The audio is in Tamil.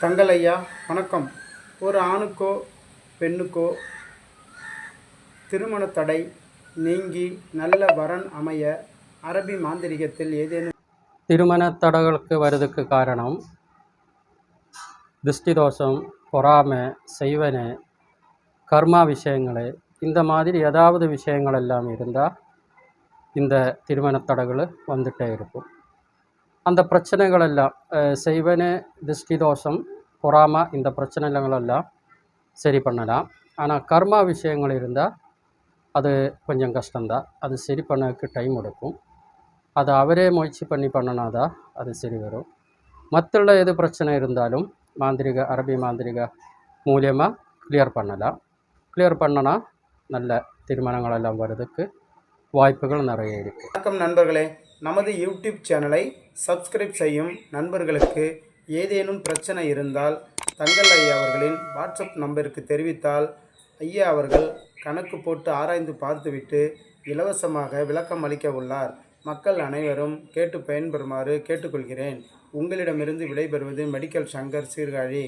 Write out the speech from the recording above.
தங்கள் ஐயா வணக்கம். ஒரு ஆணுக்கோ பெண்ணுக்கோ திருமண தடை நீங்கி நல்ல வரன் அமைய அரபி மாந்திரிகத்தில் ஏதேனும் திருமண தடைகளுக்கு வருவதற்கு காரணம் திருஷ்டி தோஷம், பொறாமை, செய்வனை, கர்மா விஷயங்கள், இந்த மாதிரி ஏதாவது விஷயங்கள் எல்லாம் இருந்தால் இந்த திருமண தடைகள் வந்துகிட்டே இருக்கும். அந்த பிரச்சனைகள் எல்லாம் செய்வனை, திருஷ்டி தோஷம், பொறாமை, இந்த பிரச்சனைகளெல்லாம் சரி பண்ணலாம். ஆனால் கர்மா விஷயங்கள் இருந்தால் அது கொஞ்சம் கஷ்டம்தான். அது சரி பண்ணதுக்கு டைம் எடுக்கும். அதை அவரே முயற்சி பண்ணி பண்ணினாதான் அது சரி வரும். மற்ற எது பிரச்சனை இருந்தாலும் அரபி மாந்திரிக மூலியமாக கிளியர் பண்ணலாம். கிளியர் பண்ணனா நல்ல திருமணங்கள் எல்லாம் வர்றதுக்கு வாய்ப்புகள் நிறைய இருக்குது. வணக்கம் நண்பர்களே, நமது யூடியூப் சேனலை சப்ஸ்கிரைப் செய்யும் நண்பர்களுக்கு ஏதேனும் பிரச்சனை இருந்தால் தங்கள் ஐயா அவர்களின் வாட்ஸ்அப் நம்பருக்கு தெரிவித்தால் ஐயா அவர்கள் கணக்கு போட்டு ஆராய்ந்து பார்த்துவிட்டு இலவசமாக விளக்கம் அளிக்க உள்ளார். மக்கள் அனைவரும் கேட்டு பயன்பெறுமாறு கேட்டுக்கொள்கிறேன். உங்களிடமிருந்து விடைபெறுவது மெடிக்கல் சங்கர் சீர்காழி.